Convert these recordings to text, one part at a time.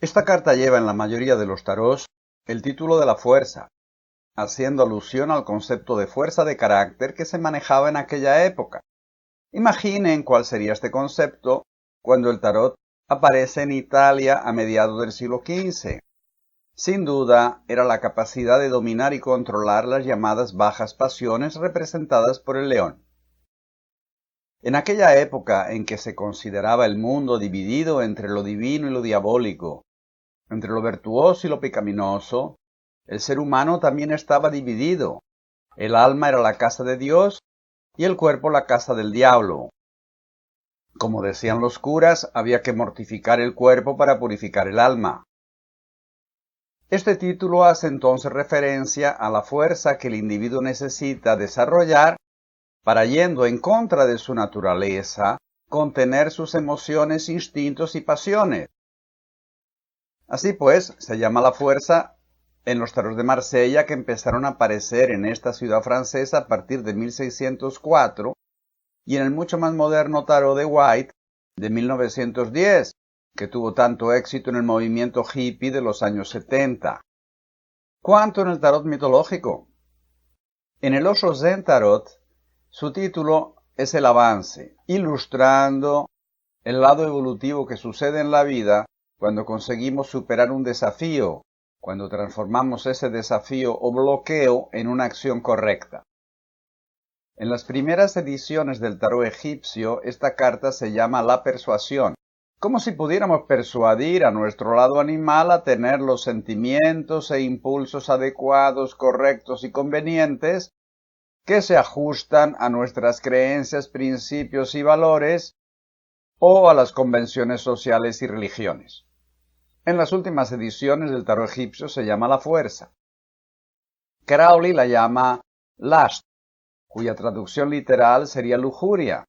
Esta carta lleva en la mayoría de los tarots el título de la fuerza, haciendo alusión al concepto de fuerza de carácter que se manejaba en aquella época. Imaginen cuál sería este concepto cuando el tarot aparece en Italia a mediados del siglo XV. Sin duda, era la capacidad de dominar y controlar las llamadas bajas pasiones representadas por el león. En aquella época en que se consideraba el mundo dividido entre lo divino y lo diabólico, entre lo virtuoso y lo pecaminoso, el ser humano también estaba dividido. El alma era la casa de Dios y el cuerpo la casa del diablo. Como decían los curas, había que mortificar el cuerpo para purificar el alma. Este título hace entonces referencia a la fuerza que el individuo necesita desarrollar para, yendo en contra de su naturaleza, contener sus emociones, instintos y pasiones. Así pues, se llama la fuerza en los tarots de Marsella, que empezaron a aparecer en esta ciudad francesa a partir de 1604, y en el mucho más moderno tarot de White de 1910, que tuvo tanto éxito en el movimiento hippie de los años 70. ¿Cuánto en el tarot mitológico? En el Osho Zen Tarot, su título es el avance, ilustrando el lado evolutivo que sucede en la vida cuando conseguimos superar un desafío, cuando transformamos ese desafío o bloqueo en una acción correcta. En las primeras ediciones del tarot egipcio, esta carta se llama la persuasión, como si pudiéramos persuadir a nuestro lado animal a tener los sentimientos e impulsos adecuados, correctos y convenientes que se ajustan a nuestras creencias, principios y valores o a las convenciones sociales y religiones. En las últimas ediciones del tarot egipcio se llama la fuerza. Crowley la llama lust, cuya traducción literal sería lujuria,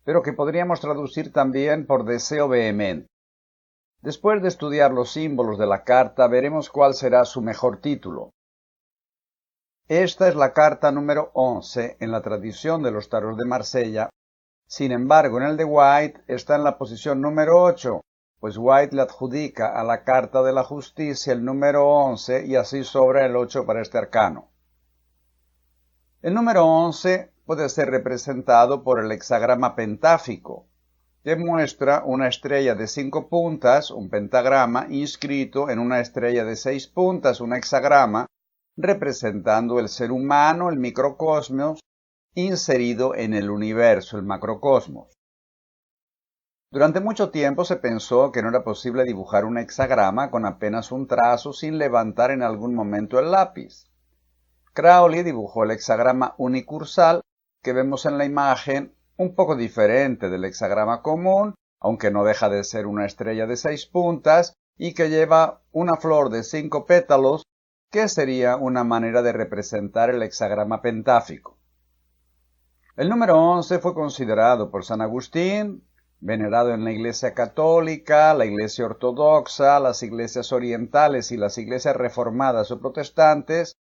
pero que podríamos traducir también por deseo vehemente. Después de estudiar los símbolos de la carta, veremos cuál será su mejor título. Esta es la carta número 11 en la tradición de los tarots de Marsella. Sin embargo, en el de White está en la posición número 8, pues White le adjudica a la carta de la justicia el número 11 y así sobra el 8 para este arcano. El número 11 puede ser representado por el hexagrama pentáfico, que muestra una estrella de 5 puntas, un pentagrama, inscrito en una estrella de 6 puntas, un hexagrama, representando el ser humano, el microcosmos, inserido en el universo, el macrocosmos. Durante mucho tiempo se pensó que no era posible dibujar un hexagrama con apenas un trazo sin levantar en algún momento el lápiz. Crowley dibujó el hexagrama unicursal que vemos en la imagen, un poco diferente del hexagrama común, aunque no deja de ser una estrella de 6 puntas y que lleva una flor de 5 pétalos, que sería una manera de representar el hexagrama pentáfico. El número 11 fue considerado por San Agustín, venerado en la Iglesia Católica, la Iglesia Ortodoxa, las iglesias orientales y las iglesias reformadas o protestantes,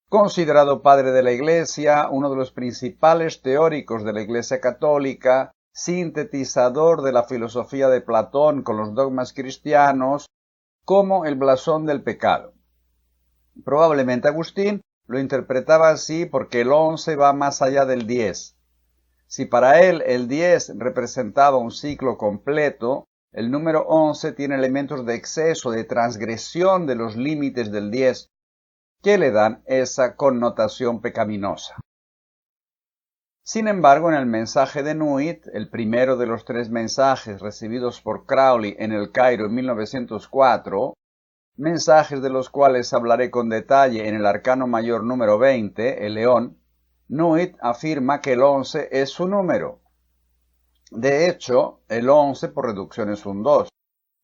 considerado padre de la Iglesia, uno de los principales teóricos de la Iglesia Católica, sintetizador de la filosofía de Platón con los dogmas cristianos, como el blasón del pecado. Probablemente Agustín lo interpretaba así porque el 11 va más allá del 10. Si para él el 10 representaba un ciclo completo, el número 11 tiene elementos de exceso, de transgresión de los límites del 10, que le dan esa connotación pecaminosa. Sin embargo, en el mensaje de Nuit, el primero de los 3 mensajes recibidos por Crowley en el Cairo en 1904, mensajes de los cuales hablaré con detalle en el arcano mayor número 20, el león, Nuit afirma que el 11 es su número. De hecho, el 11 por reducción es un 2,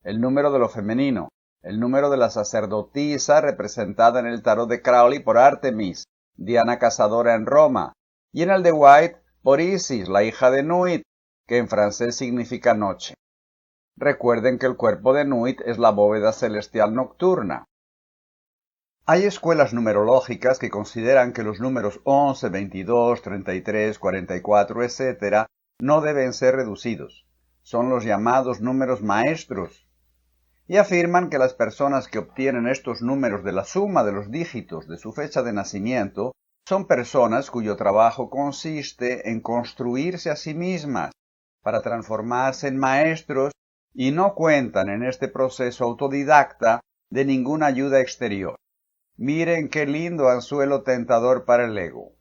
el número de lo femenino, el número de la sacerdotisa representada en el tarot de Crowley por Artemis, Diana cazadora en Roma, y en el de White por Isis, la hija de Nuit, que en francés significa noche. Recuerden que el cuerpo de Nuit es la bóveda celestial nocturna. Hay escuelas numerológicas que consideran que los números 11, 22, 33, 44, etc. no deben ser reducidos. Son los llamados números maestros. y afirman que las personas que obtienen estos números de la suma de los dígitos de su fecha de nacimiento son personas cuyo trabajo consiste en construirse a sí mismas para transformarse en maestros y no cuentan en este proceso autodidacta de ninguna ayuda exterior. Miren qué lindo anzuelo tentador para el ego.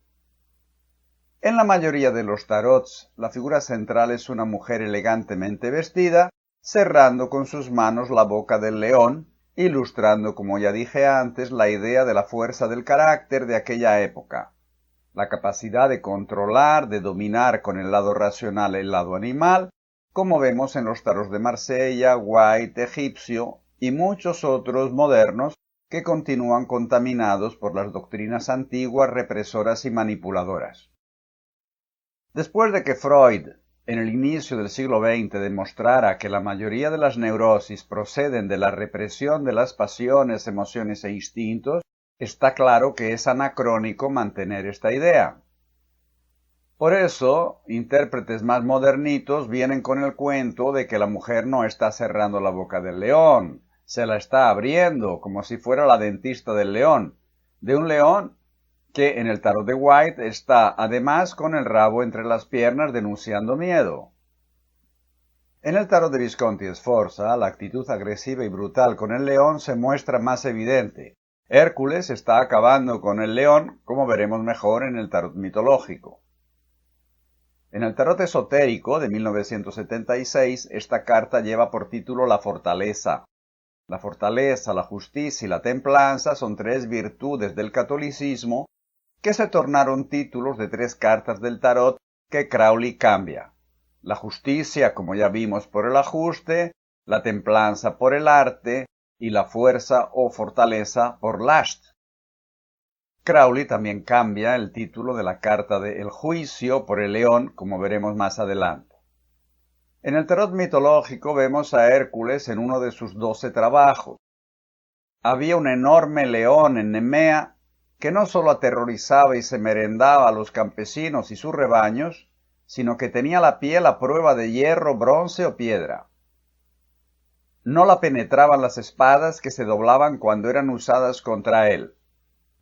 En la mayoría de los tarots, la figura central es una mujer elegantemente vestida, cerrando con sus manos la boca del león, ilustrando, como ya dije antes, la idea de la fuerza del carácter de aquella época, la capacidad de controlar, de dominar con el lado racional el lado animal, como vemos en los tarots de Marsella, White, egipcio y muchos otros modernos que continúan contaminados por las doctrinas antiguas represoras y manipuladoras. Después de que Freud, en el inicio del siglo XX, demostrara que la mayoría de las neurosis proceden de la represión de las pasiones, emociones e instintos, está claro que es anacrónico mantener esta idea. Por eso, intérpretes más modernitos vienen con el cuento de que la mujer no está cerrando la boca del león, se la está abriendo, como si fuera la dentista del león, de un león que en el tarot de White está además con el rabo entre las piernas denunciando miedo. En el tarot de Visconti Sforza, la actitud agresiva y brutal con el león se muestra más evidente. Hércules está acabando con el león, como veremos mejor en el tarot mitológico. En el tarot esotérico de 1976, esta carta lleva por título La fortaleza. La fortaleza, la justicia y la templanza son tres virtudes del catolicismo que se tornaron títulos de tres cartas del tarot que Crowley cambia. La justicia, como ya vimos, por el ajuste, la templanza por el arte y la fuerza o fortaleza por Last. Crowley también cambia el título de la carta de El juicio por el león, como veremos más adelante. En el tarot mitológico vemos a Hércules en uno de sus 12 trabajos. Había un enorme león en Nemea que no solo aterrorizaba y se merendaba a los campesinos y sus rebaños, sino que tenía la piel a prueba de hierro, bronce o piedra. No la penetraban las espadas que se doblaban cuando eran usadas contra él.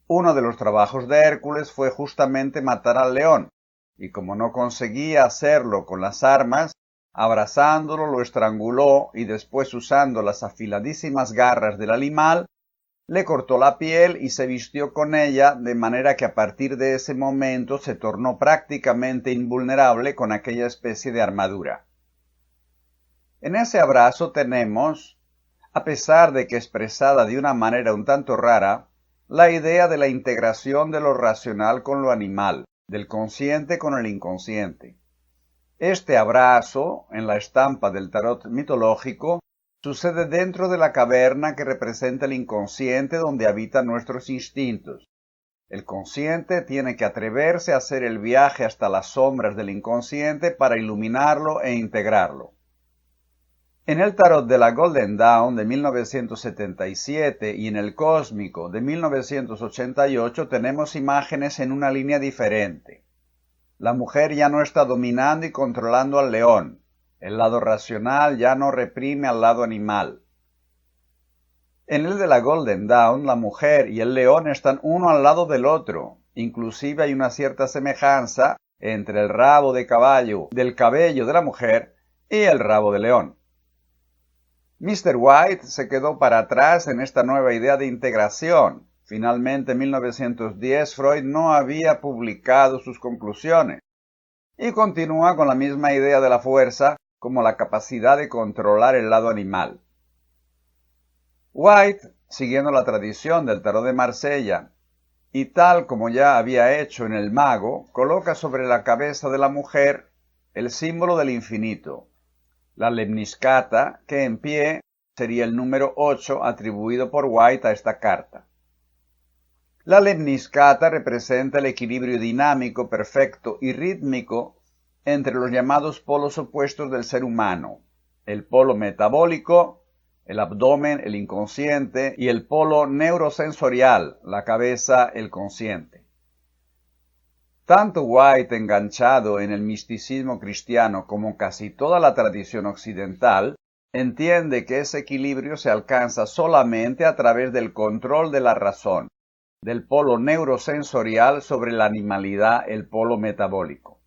Uno de los trabajos de Hércules fue justamente matar al león, y como no conseguía hacerlo con las armas, abrazándolo lo estranguló y después usando las afiladísimas garras del animal, le cortó la piel y se vistió con ella, de manera que a partir de ese momento se tornó prácticamente invulnerable con aquella especie de armadura. En ese abrazo tenemos, a pesar de que expresada de una manera un tanto rara, la idea de la integración de lo racional con lo animal, del consciente con el inconsciente. Este abrazo, en la estampa del tarot mitológico, sucede dentro de la caverna que representa el inconsciente donde habitan nuestros instintos. El consciente tiene que atreverse a hacer el viaje hasta las sombras del inconsciente para iluminarlo e integrarlo. En el tarot de la Golden Dawn de 1977 y en el cósmico de 1988 tenemos imágenes en una línea diferente. La mujer ya no está dominando y controlando al león. El lado racional ya no reprime al lado animal. En el de la Golden Dawn, la mujer y el león están uno al lado del otro. Inclusive hay una cierta semejanza entre el rabo de caballo del cabello de la mujer y el rabo de león. Mr. White se quedó para atrás en esta nueva idea de integración. Finalmente, en 1910, Freud no había publicado sus conclusiones y continúa con la misma idea de la fuerza como la capacidad de controlar el lado animal. White, siguiendo la tradición del tarot de Marsella, y tal como ya había hecho en el mago, coloca sobre la cabeza de la mujer el símbolo del infinito, la lemniscata, que en pie sería el número 8 atribuido por White a esta carta. La lemniscata representa el equilibrio dinámico, perfecto y rítmico entre los llamados polos opuestos del ser humano, el polo metabólico, el abdomen, el inconsciente, y el polo neurosensorial, la cabeza, el consciente. Tanto White, enganchado en el misticismo cristiano como casi toda la tradición occidental, entiende que ese equilibrio se alcanza solamente a través del control de la razón, del polo neurosensorial sobre la animalidad, el polo metabólico.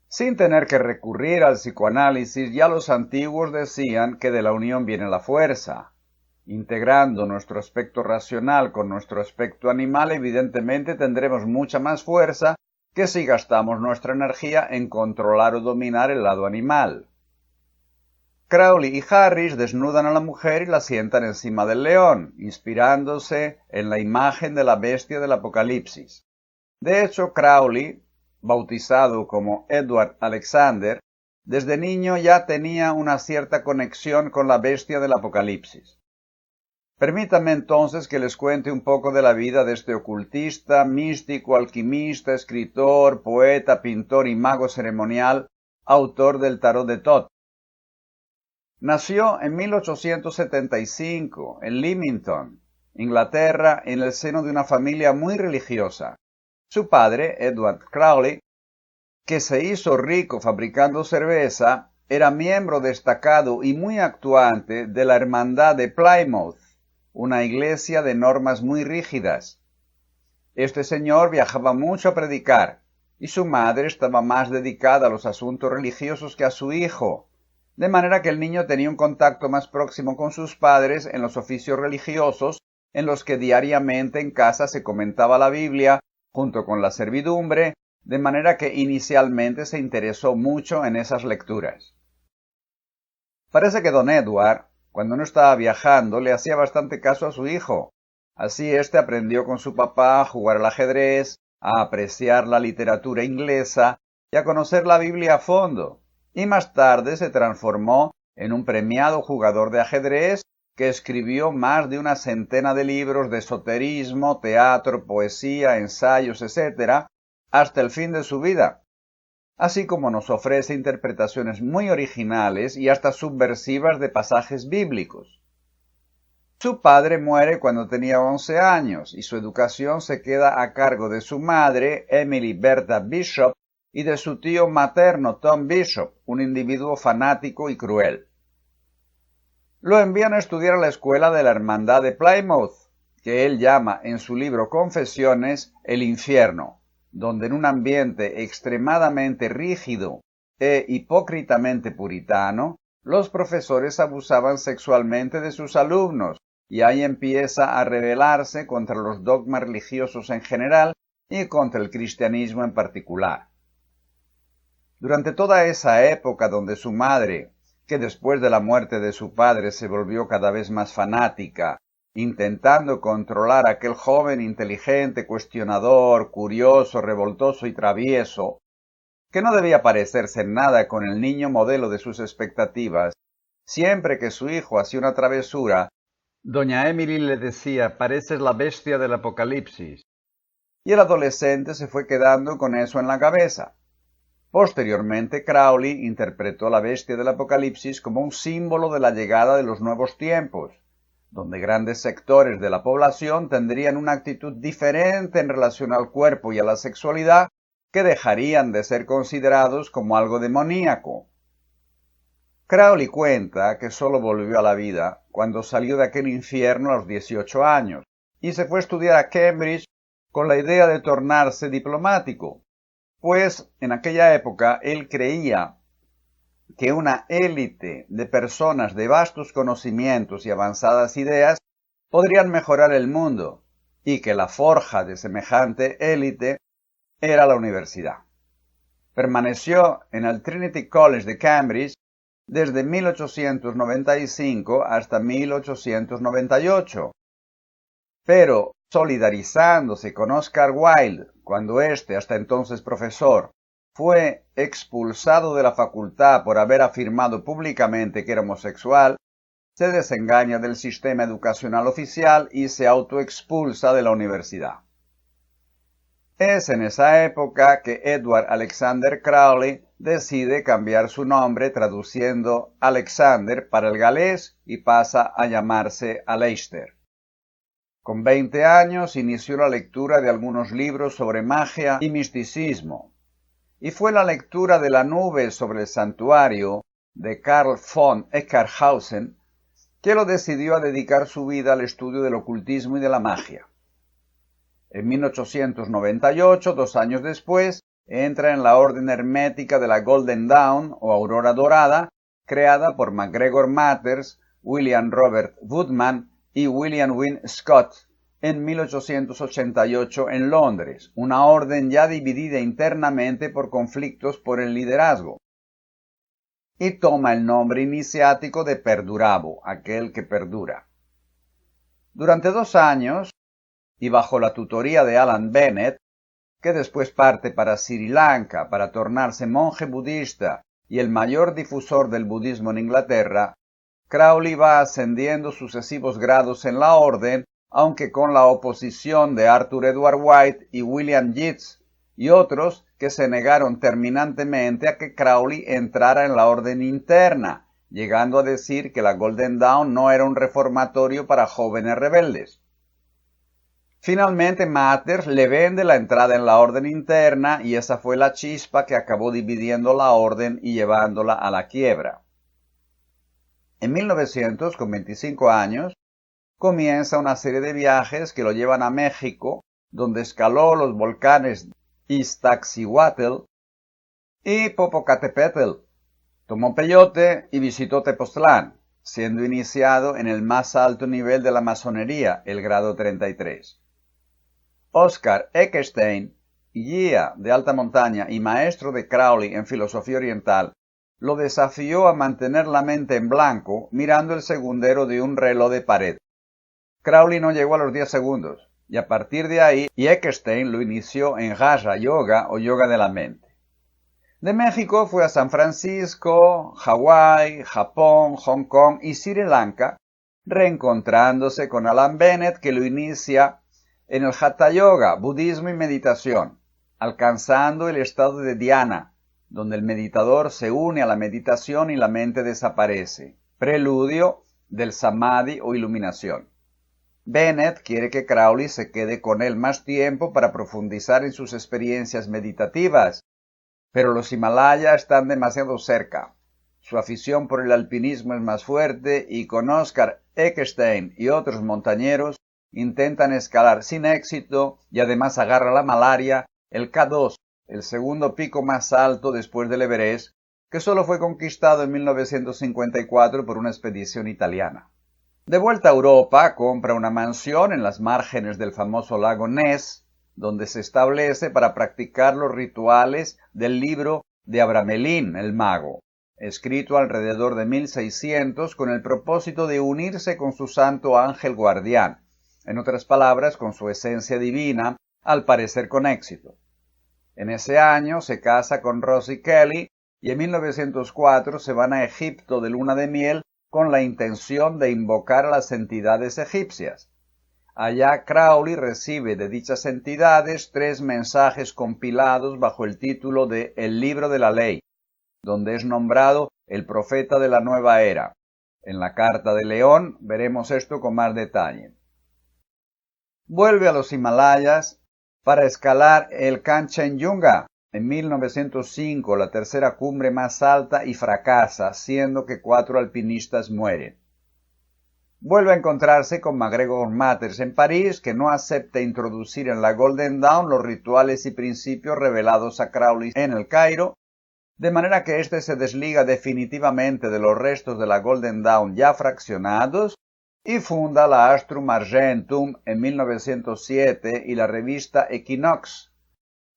Sin tener que recurrir al psicoanálisis, ya los antiguos decían que de la unión viene la fuerza. Integrando nuestro aspecto racional con nuestro aspecto animal, evidentemente tendremos mucha más fuerza que si gastamos nuestra energía en controlar o dominar el lado animal. Crowley y Harris desnudan a la mujer y la sientan encima del león, inspirándose en la imagen de la bestia del Apocalipsis. De hecho, Crowley, bautizado como Edward Alexander, desde niño ya tenía una cierta conexión con la bestia del Apocalipsis. Permítanme entonces que les cuente un poco de la vida de este ocultista, místico, alquimista, escritor, poeta, pintor y mago ceremonial, autor del Tarot de Thoth. Nació en 1875 en Leamington, Inglaterra, en el seno de una familia muy religiosa. Su padre, Edward Crowley, que se hizo rico fabricando cerveza, era miembro destacado y muy actuante de la Hermandad de Plymouth, una iglesia de normas muy rígidas. Este señor viajaba mucho a predicar, y su madre estaba más dedicada a los asuntos religiosos que a su hijo, de manera que el niño tenía un contacto más próximo con sus padres en los oficios religiosos, en los que diariamente en casa se comentaba la Biblia, junto con la servidumbre, de manera que inicialmente se interesó mucho en esas lecturas. Parece que don Edward, cuando no estaba viajando, le hacía bastante caso a su hijo. Así éste aprendió con su papá a jugar al ajedrez, a apreciar la literatura inglesa y a conocer la Biblia a fondo, y más tarde se transformó en un premiado jugador de ajedrez que escribió más de una centena de libros de esoterismo, teatro, poesía, ensayos, etc., hasta el fin de su vida, así como nos ofrece interpretaciones muy originales y hasta subversivas de pasajes bíblicos. Su padre muere cuando tenía 11 años y su educación se queda a cargo de su madre, Emily Bertha Bishop, y de su tío materno, Tom Bishop, un individuo fanático y cruel. Lo envían a estudiar a la escuela de la Hermandad de Plymouth, que él llama en su libro Confesiones el infierno, donde en un ambiente extremadamente rígido e hipócritamente puritano, los profesores abusaban sexualmente de sus alumnos, y ahí empieza a rebelarse contra los dogmas religiosos en general y contra el cristianismo en particular. Durante toda esa época donde su madre, que después de la muerte de su padre se volvió cada vez más fanática, intentando controlar a aquel joven inteligente, cuestionador, curioso, revoltoso y travieso, que no debía parecerse en nada con el niño modelo de sus expectativas, siempre que su hijo hacía una travesura, doña Emily le decía: «Pareces la bestia del Apocalipsis», y el adolescente se fue quedando con eso en la cabeza. Posteriormente, Crowley interpretó la bestia del Apocalipsis como un símbolo de la llegada de los nuevos tiempos, donde grandes sectores de la población tendrían una actitud diferente en relación al cuerpo y a la sexualidad, que dejarían de ser considerados como algo demoníaco. Crowley cuenta que solo volvió a la vida cuando salió de aquel infierno a los 18 años y se fue a estudiar a Cambridge con la idea de tornarse diplomático, pues en aquella época él creía que una élite de personas de vastos conocimientos y avanzadas ideas podrían mejorar el mundo, y que la forja de semejante élite era la universidad. Permaneció en el Trinity College de Cambridge desde 1895 hasta 1898, pero solidarizándose con Oscar Wilde cuando éste, hasta entonces profesor, fue expulsado de la facultad por haber afirmado públicamente que era homosexual, se desengaña del sistema educacional oficial y se autoexpulsa de la universidad. Es en esa época que Edward Alexander Crowley decide cambiar su nombre traduciendo Alexander para el galés y pasa a llamarse Aleister. Con 20 años inició la lectura de algunos libros sobre magia y misticismo, y fue la lectura de La nube sobre el santuario de Karl von Eckartshausen, que lo decidió a dedicar su vida al estudio del ocultismo y de la magia. En 1898, 2 años después, entra en la orden hermética de la Golden Dawn o Aurora Dorada, creada por MacGregor Mathers, William Robert Woodman y William Wynne Scott en 1888 en Londres, una orden ya dividida internamente por conflictos por el liderazgo, y toma el nombre iniciático de Perdurabo, aquel que perdura. Durante 2 años, y bajo la tutoría de Alan Bennett, que después parte para Sri Lanka para tornarse monje budista y el mayor difusor del budismo en Inglaterra, Crowley va ascendiendo sucesivos grados en la orden, aunque con la oposición de Arthur Edward White y William Yeats y otros que se negaron terminantemente a que Crowley entrara en la orden interna, llegando a decir que la Golden Dawn no era un reformatorio para jóvenes rebeldes. Finalmente Mathers le vende la entrada en la orden interna y esa fue la chispa que acabó dividiendo la orden y llevándola a la quiebra. En 1900, con 25 años, comienza una serie de viajes que lo llevan a México, donde escaló los volcanes Iztaccíhuatl y Popocatépetl, tomó peyote y visitó Tepoztlán, siendo iniciado en el más alto nivel de la masonería, el grado 33. Oscar Eckerstein, guía de alta montaña y maestro de Crowley en filosofía oriental, lo desafió a mantener la mente en blanco mirando el segundero de un reloj de pared. Crowley no llegó a los 10 segundos, y a partir de ahí Eckerstein lo inició en Raja Yoga o yoga de la mente. De México fue a San Francisco, Hawái, Japón, Hong Kong y Sri Lanka, reencontrándose con Alan Bennett, que lo inicia en el Hatha Yoga, budismo y meditación, alcanzando el estado de dhyana, donde el meditador se une a la meditación y la mente desaparece, preludio del samadhi o iluminación. Bennett quiere que Crowley se quede con él más tiempo para profundizar en sus experiencias meditativas, pero los Himalayas están demasiado cerca. Su afición por el alpinismo es más fuerte y con Oscar Eckerstein y otros montañeros intentan escalar sin éxito y además agarra la malaria el K2, el segundo pico más alto después del Everest, que solo fue conquistado en 1954 por una expedición italiana. De vuelta a Europa, compra una mansión en las márgenes del famoso lago Ness, donde se establece para practicar los rituales del libro de Abramelin, el mago, escrito alrededor de 1600 con el propósito de unirse con su santo ángel guardián, en otras palabras, con su esencia divina, al parecer con éxito. En ese año se casa con Rosie Kelly y en 1904 se van a Egipto de luna de miel con la intención de invocar a las entidades egipcias. Allá Crowley recibe de dichas entidades 3 mensajes compilados bajo el título de El Libro de la Ley, donde es nombrado el profeta de la nueva era. En la Carta de León veremos esto con más detalle. Vuelve a los Himalayas para escalar el Kanchenjunga en 1905, la tercera cumbre más alta, y fracasa, siendo que 4 alpinistas mueren. Vuelve a encontrarse con MacGregor Mathers en París, que no acepta introducir en la Golden Dawn los rituales y principios revelados a Crowley en el Cairo, de manera que éste se desliga definitivamente de los restos de la Golden Dawn ya fraccionados y funda la Astrum Argentum en 1907 y la revista Equinox,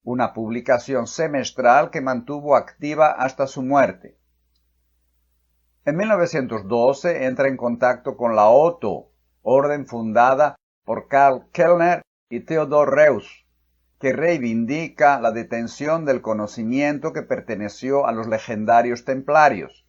una publicación semestral que mantuvo activa hasta su muerte. En 1912 entra en contacto con la Otto, orden fundada por Karl Kellner y Theodor Reuss, que reivindica la detención del conocimiento que perteneció a los legendarios templarios.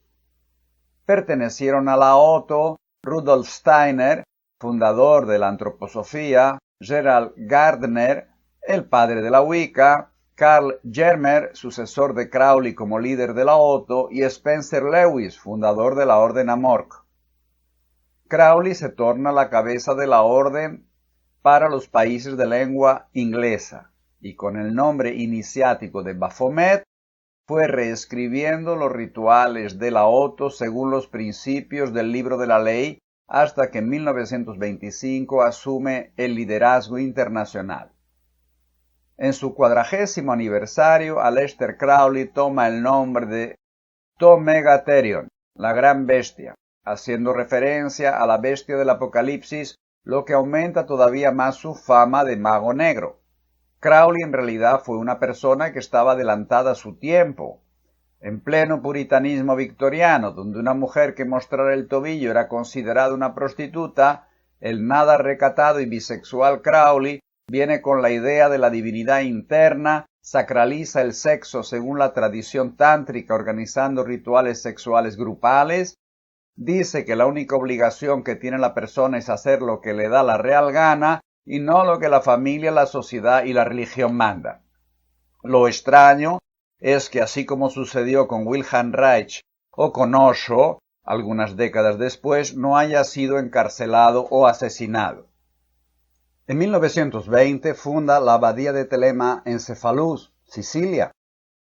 Pertenecieron a la Otto Rudolf Steiner, fundador de la antroposofía, Gerald Gardner, el padre de la Wicca, Karl Germer, sucesor de Crowley como líder de la Otto, y Spencer Lewis, fundador de la Orden Amorc. Crowley se torna la cabeza de la orden para los países de lengua inglesa, y con el nombre iniciático de Baphomet, fue reescribiendo los rituales de la Oto según los principios del libro de la ley hasta que en 1925 asume el liderazgo internacional. En su 40º aniversario, Aleister Crowley toma el nombre de To Megatherion, la gran bestia, haciendo referencia a la bestia del Apocalipsis, lo que aumenta todavía más su fama de mago negro. Crowley en realidad fue una persona que estaba adelantada a su tiempo. En pleno puritanismo victoriano, donde una mujer que mostrara el tobillo era considerada una prostituta, el nada recatado y bisexual Crowley viene con la idea de la divinidad interna, sacraliza el sexo según la tradición tántrica organizando rituales sexuales grupales, dice que la única obligación que tiene la persona es hacer lo que le da la real gana y no lo que la familia, la sociedad y la religión manda. Lo extraño es que así como sucedió con Wilhelm Reich o con Osho, algunas décadas después no haya sido encarcelado o asesinado. En 1920 funda la abadía de Telema en Cefalús, Sicilia,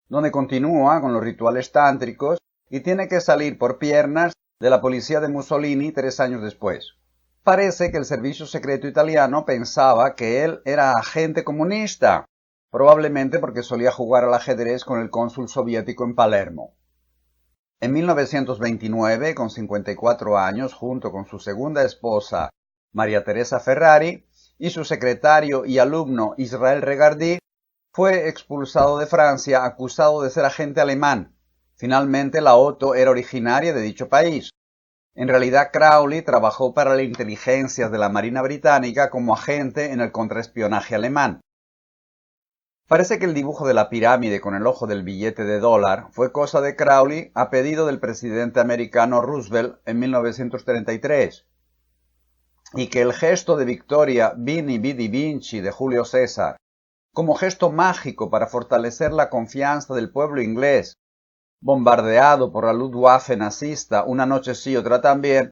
donde continúa con los rituales tántricos y tiene que salir por piernas de la policía de Mussolini 3 años después. Parece que el servicio secreto italiano pensaba que él era agente comunista, probablemente porque solía jugar al ajedrez con el cónsul soviético en Palermo. En 1929, con 54 años, junto con su segunda esposa, María Teresa Ferrari, y su secretario y alumno Israel Regardie, fue expulsado de Francia acusado de ser agente alemán. Finalmente la Oto era originaria de dicho país. En realidad Crowley trabajó para la inteligencia de la Marina Británica como agente en el contraespionaje alemán. Parece que el dibujo de la pirámide con el ojo del billete de $1 fue cosa de Crowley a pedido del presidente americano Roosevelt en 1933, y que el gesto de Victoria Vini Vidi Vinci de Julio César, como gesto mágico para fortalecer la confianza del pueblo inglés, bombardeado por la Luftwaffe nazista una noche sí otra también,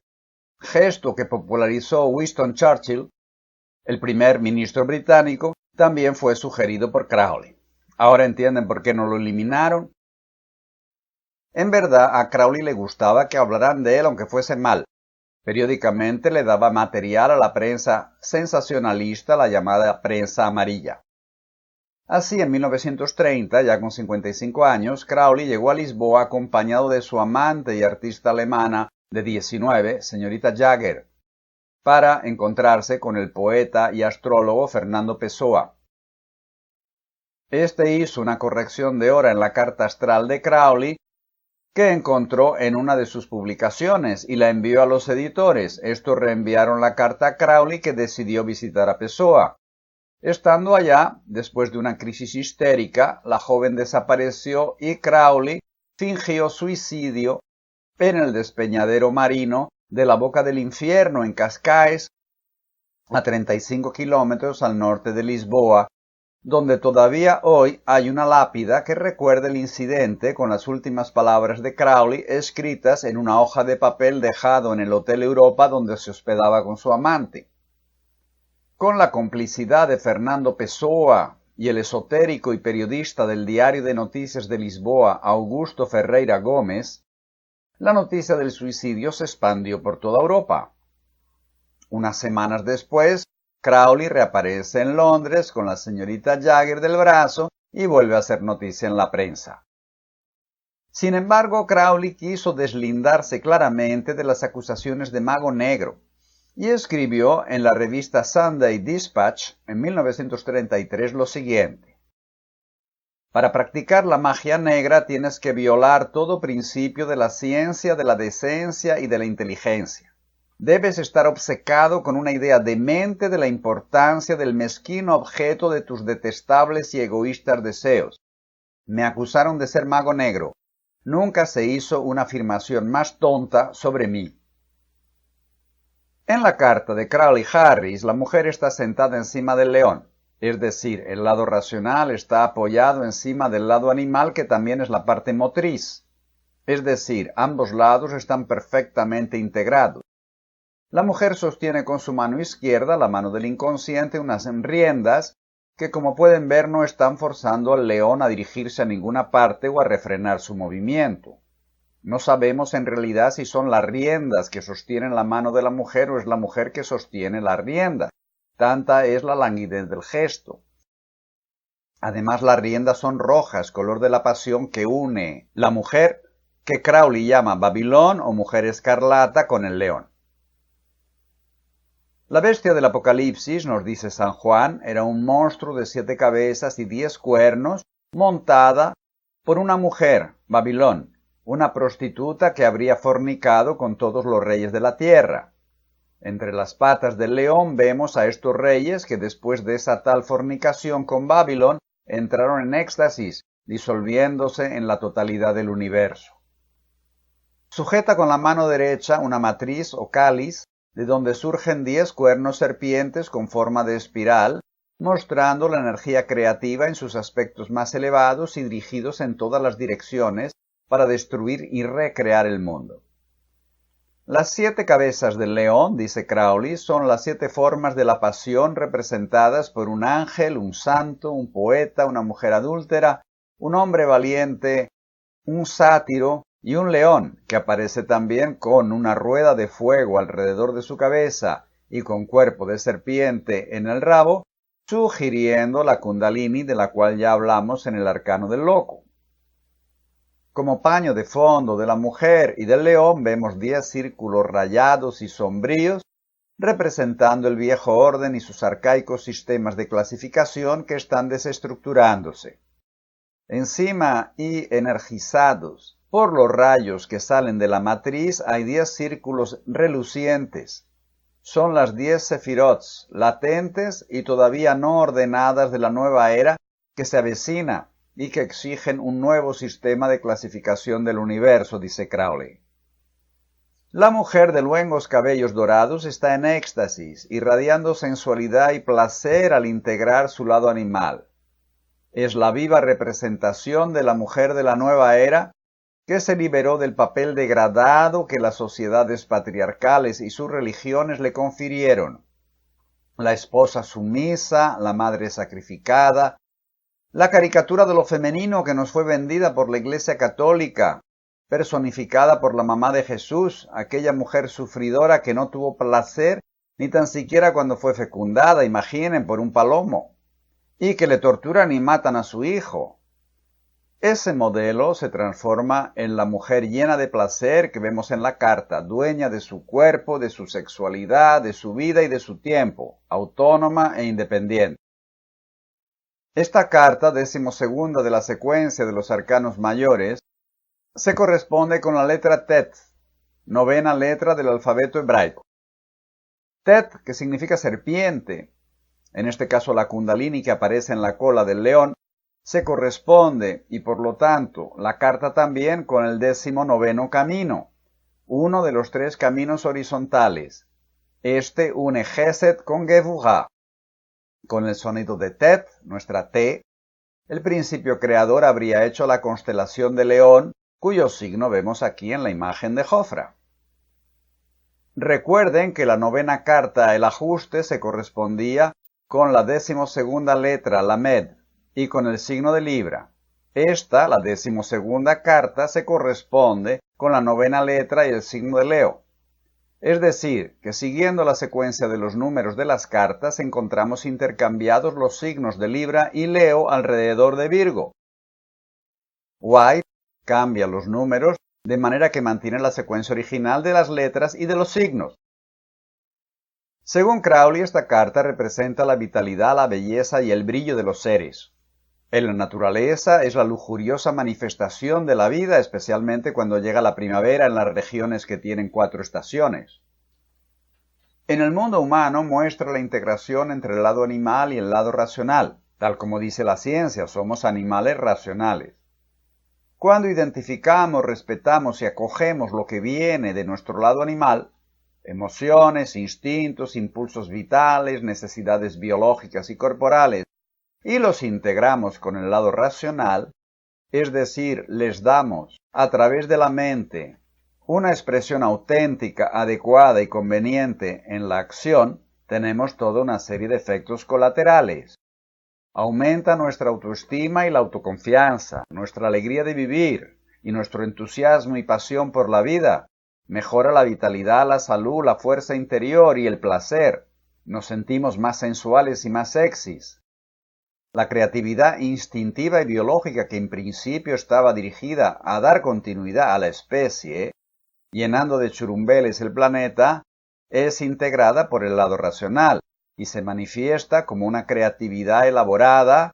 gesto que popularizó Winston Churchill, el primer ministro británico, también fue sugerido por Crowley. ¿Ahora entienden por qué no lo eliminaron? En verdad, a Crowley le gustaba que hablaran de él aunque fuese mal. Periódicamente le daba material a la prensa sensacionalista, la llamada prensa amarilla. Así, en 1930, ya con 55 años, Crowley llegó a Lisboa acompañado de su amante y artista alemana de 19, señorita Jagger, para encontrarse con el poeta y astrólogo Fernando Pessoa. Este hizo una corrección de hora en la carta astral de Crowley que encontró en una de sus publicaciones y la envió a los editores. Estos reenviaron la carta a Crowley, que decidió visitar a Pessoa. Estando allá, después de una crisis histérica, la joven desapareció y Crowley fingió suicidio en el despeñadero marino de la Boca del Infierno en Cascais, a 35 kilómetros al norte de Lisboa, donde todavía hoy hay una lápida que recuerda el incidente con las últimas palabras de Crowley escritas en una hoja de papel dejado en el Hotel Europa donde se hospedaba con su amante. Con la complicidad de Fernando Pessoa y el esotérico y periodista del Diario de Noticias de Lisboa, Augusto Ferreira Gómez, la noticia del suicidio se expandió por toda Europa. Unas semanas después, Crowley reaparece en Londres con la señorita Jagger del brazo y vuelve a hacer noticia en la prensa. Sin embargo, Crowley quiso deslindarse claramente de las acusaciones de mago negro y escribió en la revista Sunday Dispatch en 1933 lo siguiente: para practicar la magia negra tienes que violar todo principio de la ciencia, de la decencia y de la inteligencia. Debes estar obcecado con una idea demente de la importancia del mezquino objeto de tus detestables y egoístas deseos. Me acusaron de ser mago negro. Nunca se hizo una afirmación más tonta sobre mí. En la carta de Crowley Harris, la mujer está sentada encima del león, es decir, el lado racional está apoyado encima del lado animal, que también es la parte motriz, es decir, ambos lados están perfectamente integrados. La mujer sostiene con su mano izquierda, la mano del inconsciente, unas riendas que como pueden ver no están forzando al león a dirigirse a ninguna parte o a refrenar su movimiento. No sabemos en realidad si son las riendas que sostienen la mano de la mujer o es la mujer que sostiene las riendas. Tanta es la languidez del gesto. Además, las riendas son rojas, color de la pasión que une la mujer, que Crowley llama Babilón o mujer escarlata, con el león. La bestia del Apocalipsis, nos dice San Juan, era un monstruo de 7 cabezas y 10 cuernos, montada por una mujer, Babilón, una prostituta que habría fornicado con todos los reyes de la tierra. Entre las patas del león vemos a estos reyes que después de esa tal fornicación con Babilón entraron en éxtasis, disolviéndose en la totalidad del universo. Sujeta con la mano derecha una matriz o cáliz, de donde surgen 10 cuernos serpientes con forma de espiral, mostrando la energía creativa en sus aspectos más elevados y dirigidos en todas las direcciones para destruir y recrear el mundo. Las 7 cabezas del león, dice Crowley, son las 7 formas de la pasión representadas por un ángel, un santo, un poeta, una mujer adúltera, un hombre valiente, un sátiro y un león, que aparece también con una rueda de fuego alrededor de su cabeza y con cuerpo de serpiente en el rabo, sugiriendo la Kundalini de la cual ya hablamos en el arcano del loco. Como paño de fondo de la mujer y del león vemos 10 círculos rayados y sombríos, representando el viejo orden y sus arcaicos sistemas de clasificación que están desestructurándose. Encima y energizados por los rayos que salen de la matriz hay 10 círculos relucientes. Son las 10 sefirots, latentes y todavía no ordenadas de la nueva era que se avecina y que exigen un nuevo sistema de clasificación del universo, dice Crowley. La mujer de luengos cabellos dorados está en éxtasis, irradiando sensualidad y placer al integrar su lado animal. Es la viva representación de la mujer de la nueva era que se liberó del papel degradado que las sociedades patriarcales y sus religiones le confirieron. La esposa sumisa, la madre sacrificada, la caricatura de lo femenino que nos fue vendida por la Iglesia Católica, personificada por la mamá de Jesús, aquella mujer sufridora que no tuvo placer ni tan siquiera cuando fue fecundada, imaginen, por un palomo, y que le torturan y matan a su hijo. Ese modelo se transforma en la mujer llena de placer que vemos en la carta, dueña de su cuerpo, de su sexualidad, de su vida y de su tiempo, autónoma e independiente. Esta carta, 12ª de la secuencia de los arcanos mayores, se corresponde con la letra Tet, 9ª letra del alfabeto hebraico. Tet, que significa serpiente, en este caso la Kundalini que aparece en la cola del león, se corresponde, y por lo tanto, la carta también con el 19º camino, uno de los 3 caminos horizontales. Este une Gesed con Gevurah. Con el sonido de Tet, nuestra T, el principio creador habría hecho la constelación de León, cuyo signo vemos aquí en la imagen de Jofra. Recuerden que la 9ª carta, el ajuste, se correspondía con la 12ª letra, la Med, y con el signo de Libra. Esta, la 12ª carta, se corresponde con la 9ª letra y el signo de Leo. Es decir, que siguiendo la secuencia de los números de las cartas encontramos intercambiados los signos de Libra y Leo alrededor de Virgo. White cambia los números de manera que mantiene la secuencia original de las letras y de los signos. Según Crowley, esta carta representa la vitalidad, la belleza y el brillo de los seres. En la naturaleza es la lujuriosa manifestación de la vida, especialmente cuando llega la primavera en las regiones que tienen 4 estaciones. En el mundo humano muestra la integración entre el lado animal y el lado racional. Tal como dice la ciencia, somos animales racionales. Cuando identificamos, respetamos y acogemos lo que viene de nuestro lado animal, emociones, instintos, impulsos vitales, necesidades biológicas y corporales, y los integramos con el lado racional, es decir, les damos, a través de la mente, una expresión auténtica, adecuada y conveniente en la acción, tenemos toda una serie de efectos colaterales. Aumenta nuestra autoestima y la autoconfianza, nuestra alegría de vivir y nuestro entusiasmo y pasión por la vida. Mejora la vitalidad, la salud, la fuerza interior y el placer. Nos sentimos más sensuales y más sexys. La creatividad instintiva y biológica que en principio estaba dirigida a dar continuidad a la especie, llenando de churumbeles el planeta, es integrada por el lado racional y se manifiesta como una creatividad elaborada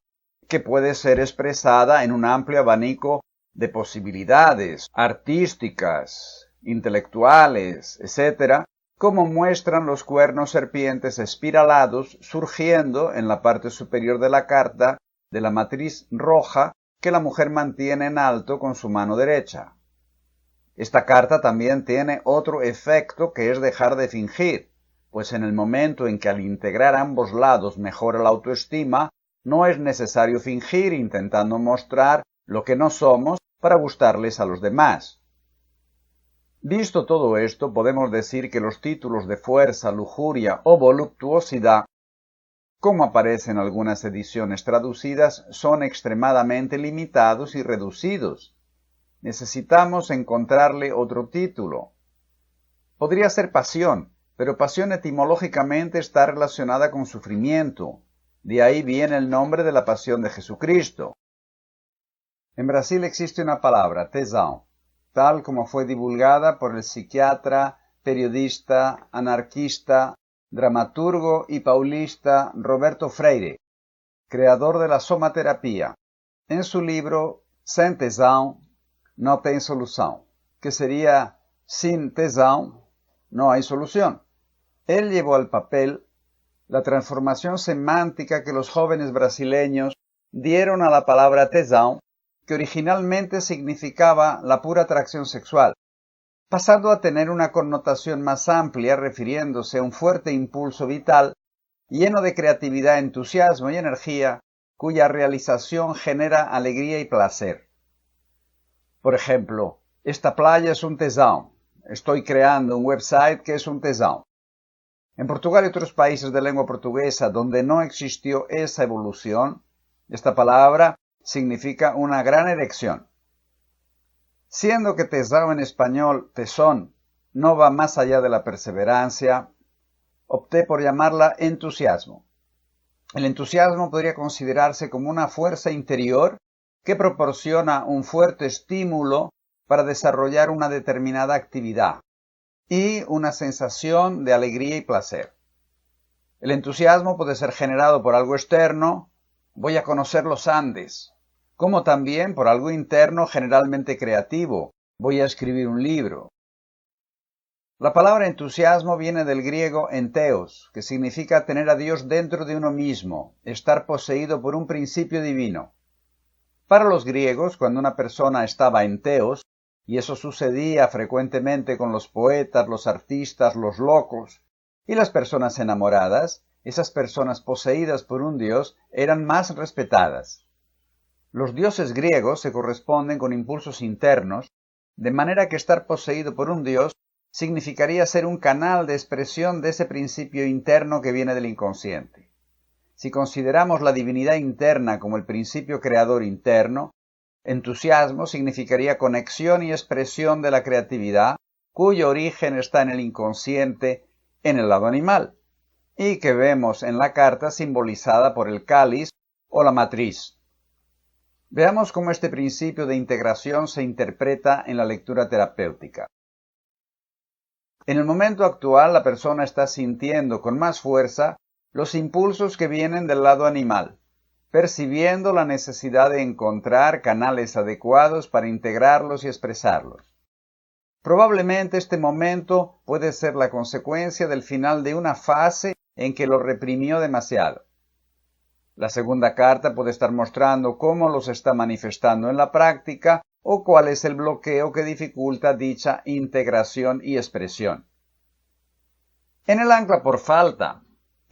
que puede ser expresada en un amplio abanico de posibilidades artísticas, intelectuales, etc., como muestran los cuernos serpientes espiralados surgiendo en la parte superior de la carta de la matriz roja que la mujer mantiene en alto con su mano derecha. Esta carta también tiene otro efecto que es dejar de fingir, pues en el momento en que al integrar ambos lados mejora la autoestima, no es necesario fingir intentando mostrar lo que no somos para gustarles a los demás. Visto todo esto, podemos decir que los títulos de fuerza, lujuria o voluptuosidad, como aparecen en algunas ediciones traducidas, son extremadamente limitados y reducidos. Necesitamos encontrarle otro título. Podría ser pasión, pero pasión etimológicamente está relacionada con sufrimiento. De ahí viene el nombre de la pasión de Jesucristo. En Brasil existe una palabra, tesão, tal como fue divulgada por el psiquiatra, periodista, anarquista, dramaturgo y paulista Roberto Freire, creador de la somaterapia, en su libro Sem tesão, no tem solução, que sería sin tesão, no hay solución. Él llevó al papel la transformación semántica que los jóvenes brasileños dieron a la palabra tesão, que originalmente significaba la pura atracción sexual, pasando a tener una connotación más amplia refiriéndose a un fuerte impulso vital, lleno de creatividad, entusiasmo y energía, cuya realización genera alegría y placer. Por ejemplo, esta playa es un tesão. Estoy creando un website que es un tesão. En Portugal y otros países de lengua portuguesa donde no existió esa evolución, esta palabra significa una gran erección. Siendo que tesão en español, tesón, no va más allá de la perseverancia, opté por llamarla entusiasmo. El entusiasmo podría considerarse como una fuerza interior que proporciona un fuerte estímulo para desarrollar una determinada actividad y una sensación de alegría y placer. El entusiasmo puede ser generado por algo externo, voy a conocer los Andes, como también por algo interno generalmente creativo, voy a escribir un libro. La palabra entusiasmo viene del griego enteos, que significa tener a Dios dentro de uno mismo, estar poseído por un principio divino. Para los griegos, cuando una persona estaba enteos, y eso sucedía frecuentemente con los poetas, los artistas, los locos y las personas enamoradas, esas personas poseídas por un dios eran más respetadas. Los dioses griegos se corresponden con impulsos internos, de manera que estar poseído por un dios significaría ser un canal de expresión de ese principio interno que viene del inconsciente. Si consideramos la divinidad interna como el principio creador interno, entusiasmo significaría conexión y expresión de la creatividad, cuyo origen está en el inconsciente, en el lado animal, y que vemos en la carta simbolizada por el cáliz o la matriz. Veamos cómo este principio de integración se interpreta en la lectura terapéutica. En el momento actual, la persona está sintiendo con más fuerza los impulsos que vienen del lado animal, percibiendo la necesidad de encontrar canales adecuados para integrarlos y expresarlos. Probablemente este momento puede ser la consecuencia del final de una fase en que lo reprimió demasiado. La segunda carta puede estar mostrando cómo los está manifestando en la práctica o cuál es el bloqueo que dificulta dicha integración y expresión. En el ancla por falta,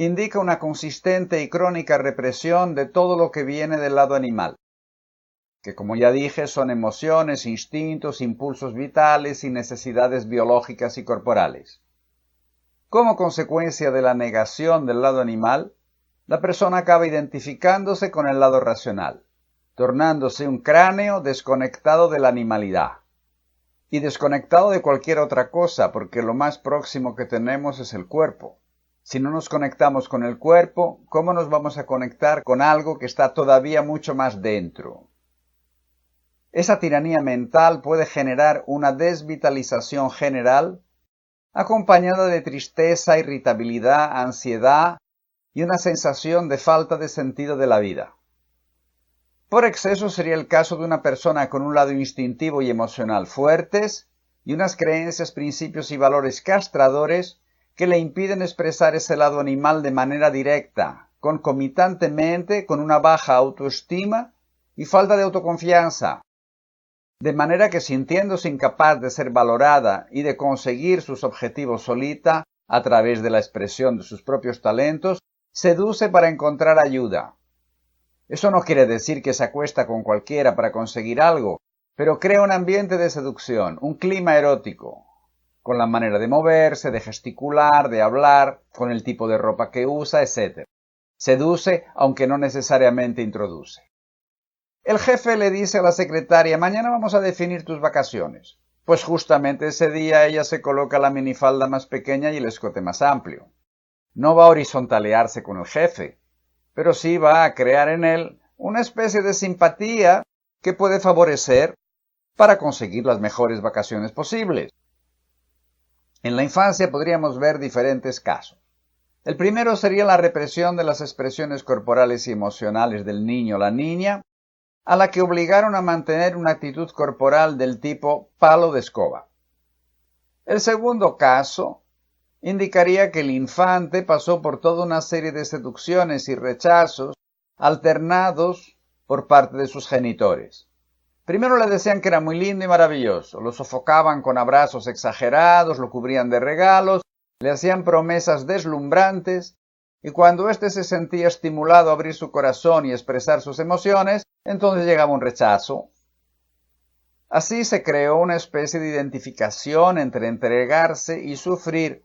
indica una consistente y crónica represión de todo lo que viene del lado animal, que como ya dije son emociones, instintos, impulsos vitales y necesidades biológicas y corporales. Como consecuencia de la negación del lado animal, la persona acaba identificándose con el lado racional, tornándose un cráneo desconectado de la animalidad y desconectado de cualquier otra cosa, porque lo más próximo que tenemos es el cuerpo. Si no nos conectamos con el cuerpo, ¿cómo nos vamos a conectar con algo que está todavía mucho más dentro? Esa tiranía mental puede generar una desvitalización general, acompañada de tristeza, irritabilidad, ansiedad y una sensación de falta de sentido de la vida. Por exceso sería el caso de una persona con un lado instintivo y emocional fuertes y unas creencias, principios y valores castradores que le impiden expresar ese lado animal de manera directa, concomitantemente con una baja autoestima y falta de autoconfianza, de manera que sintiéndose incapaz de ser valorada y de conseguir sus objetivos solita a través de la expresión de sus propios talentos, seduce para encontrar ayuda. Eso no quiere decir que se acuesta con cualquiera para conseguir algo, pero crea un ambiente de seducción, un clima erótico, con la manera de moverse, de gesticular, de hablar, con el tipo de ropa que usa, etc. Seduce, aunque no necesariamente introduce. El jefe le dice a la secretaria: mañana vamos a definir tus vacaciones. Pues justamente ese día ella se coloca la minifalda más pequeña y el escote más amplio. No va a horizontalearse con el jefe, pero sí va a crear en él una especie de simpatía que puede favorecer para conseguir las mejores vacaciones posibles. En la infancia podríamos ver diferentes casos. El primero sería la represión de las expresiones corporales y emocionales del niño o la niña, a la que obligaron a mantener una actitud corporal del tipo palo de escoba. El segundo caso indicaría que el infante pasó por toda una serie de seducciones y rechazos alternados por parte de sus genitores. Primero le decían que era muy lindo y maravilloso, lo sofocaban con abrazos exagerados, lo cubrían de regalos, le hacían promesas deslumbrantes, y cuando éste se sentía estimulado a abrir su corazón y expresar sus emociones, entonces llegaba un rechazo. Así se creó una especie de identificación entre entregarse y sufrir,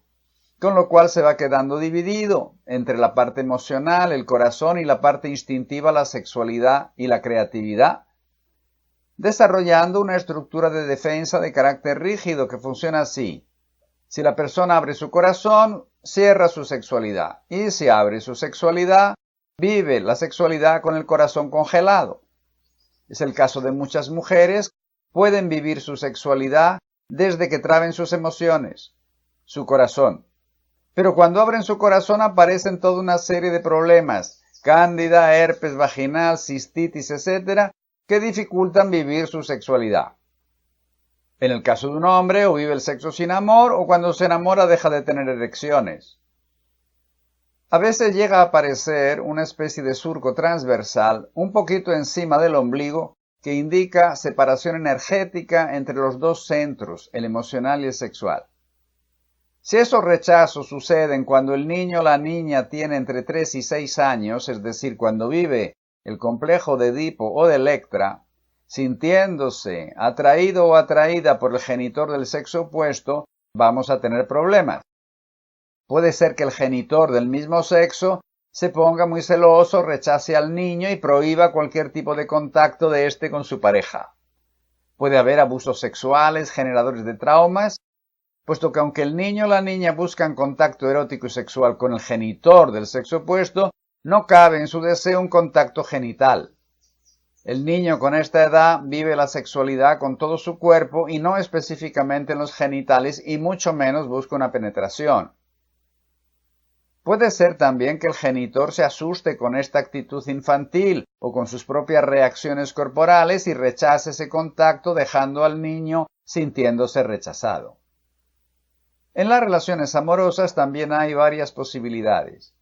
con lo cual se va quedando dividido entre la parte emocional, el corazón, y la parte instintiva, la sexualidad y la creatividad, desarrollando una estructura de defensa de carácter rígido que funciona así. Si la persona abre su corazón, cierra su sexualidad, y si abre su sexualidad, vive la sexualidad con el corazón congelado. Es el caso de muchas mujeres, pueden vivir su sexualidad desde que traben sus emociones, su corazón. Pero cuando abren su corazón aparecen toda una serie de problemas, cándida, herpes vaginal, cistitis, etc., que dificultan vivir su sexualidad. En el caso de un hombre, o vive el sexo sin amor, o cuando se enamora deja de tener erecciones. A veces llega a aparecer una especie de surco transversal, un poquito encima del ombligo, que indica separación energética entre los dos centros, el emocional y el sexual. Si esos rechazos suceden cuando el niño o la niña tiene entre 3 y 6 años, es decir, cuando vive el complejo de Edipo o de Electra, sintiéndose atraído o atraída por el genitor del sexo opuesto, vamos a tener problemas. Puede ser que el genitor del mismo sexo se ponga muy celoso, rechace al niño y prohíba cualquier tipo de contacto de éste con su pareja. Puede haber abusos sexuales generadores de traumas, puesto que aunque el niño o la niña buscan contacto erótico y sexual con el genitor del sexo opuesto, no cabe en su deseo un contacto genital. El niño con esta edad vive la sexualidad con todo su cuerpo y no específicamente en los genitales, y mucho menos busca una penetración. Puede ser también que el genitor se asuste con esta actitud infantil o con sus propias reacciones corporales y rechace ese contacto, dejando al niño sintiéndose rechazado. En las relaciones amorosas también hay varias posibilidades.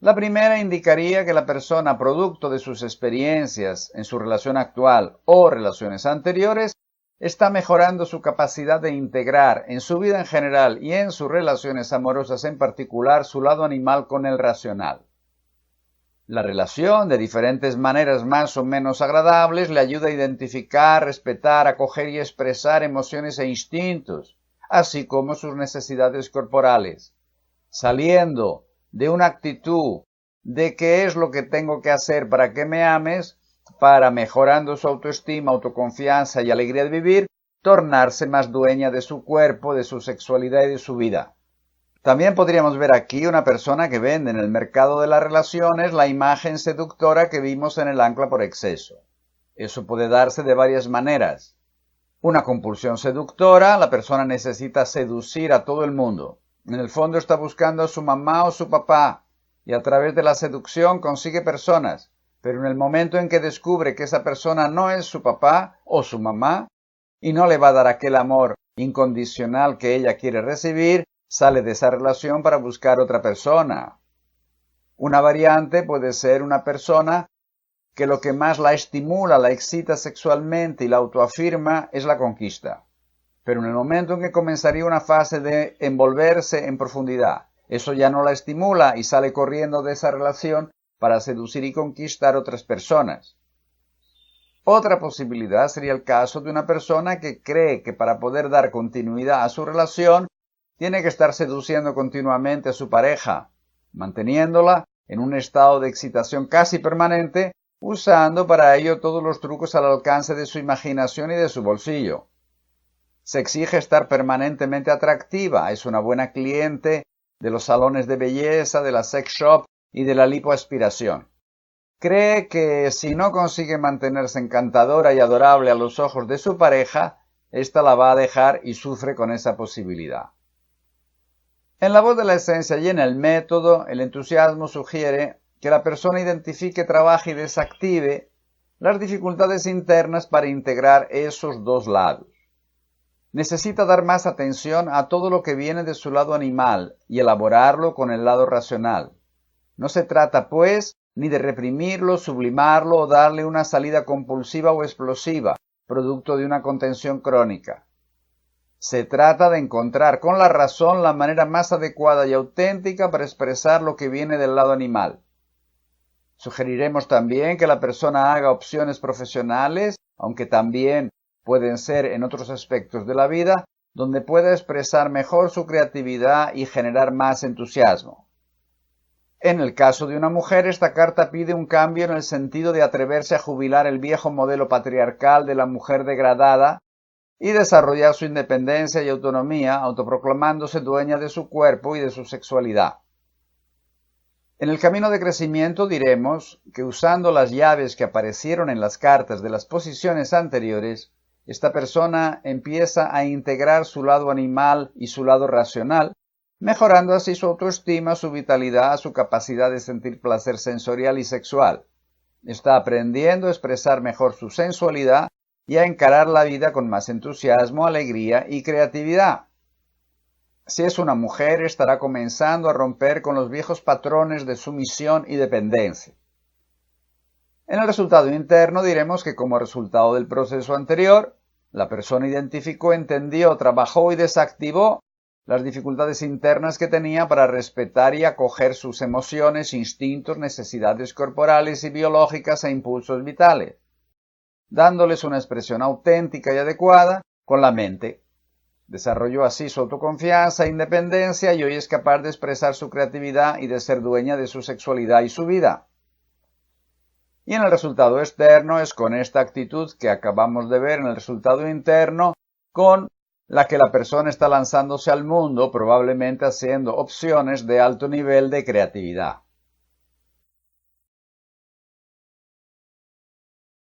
La primera indicaría que la persona, producto de sus experiencias en su relación actual o relaciones anteriores, está mejorando su capacidad de integrar en su vida en general y en sus relaciones amorosas en particular su lado animal con el racional. La relación, de diferentes maneras más o menos agradables, le ayuda a identificar, respetar, acoger y expresar emociones e instintos, así como sus necesidades corporales, saliendo de una actitud de qué es lo que tengo que hacer para que me ames, para, mejorando su autoestima, autoconfianza y alegría de vivir, tornarse más dueña de su cuerpo, de su sexualidad y de su vida. También podríamos ver aquí una persona que vende en el mercado de las relaciones la imagen seductora que vimos en el ancla por exceso. Eso puede darse de varias maneras. Una compulsión seductora, la persona necesita seducir a todo el mundo. En el fondo está buscando a su mamá o su papá, y a través de la seducción consigue personas, pero en el momento en que descubre que esa persona no es su papá o su mamá, y no le va a dar aquel amor incondicional que ella quiere recibir, sale de esa relación para buscar otra persona. Una variante puede ser una persona que lo que más la estimula, la excita sexualmente y la autoafirma es la conquista. Pero en el momento en que comenzaría una fase de envolverse en profundidad, eso ya no la estimula y sale corriendo de esa relación para seducir y conquistar otras personas. Otra posibilidad sería el caso de una persona que cree que para poder dar continuidad a su relación tiene que estar seduciendo continuamente a su pareja, manteniéndola en un estado de excitación casi permanente, usando para ello todos los trucos al alcance de su imaginación y de su bolsillo. Se exige estar permanentemente atractiva, es una buena cliente de los salones de belleza, de la sex shop y de la lipoaspiración. Cree que si no consigue mantenerse encantadora y adorable a los ojos de su pareja, ésta la va a dejar y sufre con esa posibilidad. En La Voz de la Esencia y en el método, el entusiasmo sugiere que la persona identifique, trabaje y desactive las dificultades internas para integrar esos dos lados. Necesita dar más atención a todo lo que viene de su lado animal y elaborarlo con el lado racional. No se trata, pues, ni de reprimirlo, sublimarlo o darle una salida compulsiva o explosiva, producto de una contención crónica. Se trata de encontrar con la razón la manera más adecuada y auténtica para expresar lo que viene del lado animal. Sugeriremos también que la persona haga opciones profesionales, aunque también pueden ser en otros aspectos de la vida, donde pueda expresar mejor su creatividad y generar más entusiasmo. En el caso de una mujer, esta carta pide un cambio en el sentido de atreverse a jubilar el viejo modelo patriarcal de la mujer degradada y desarrollar su independencia y autonomía, autoproclamándose dueña de su cuerpo y de su sexualidad. En el camino de crecimiento diremos que usando las llaves que aparecieron en las cartas de las posiciones anteriores, esta persona empieza a integrar su lado animal y su lado racional, mejorando así su autoestima, su vitalidad, su capacidad de sentir placer sensorial y sexual. Está aprendiendo a expresar mejor su sensualidad y a encarar la vida con más entusiasmo, alegría y creatividad. Si es una mujer, estará comenzando a romper con los viejos patrones de sumisión y dependencia. En el resultado interno diremos que como resultado del proceso anterior, la persona identificó, entendió, trabajó y desactivó las dificultades internas que tenía para respetar y acoger sus emociones, instintos, necesidades corporales y biológicas e impulsos vitales, dándoles una expresión auténtica y adecuada con la mente. Desarrolló así su autoconfianza e independencia y hoy es capaz de expresar su creatividad y de ser dueña de su sexualidad y su vida. Y en el resultado externo es con esta actitud que acabamos de ver en el resultado interno con la que la persona está lanzándose al mundo, probablemente haciendo opciones de alto nivel de creatividad.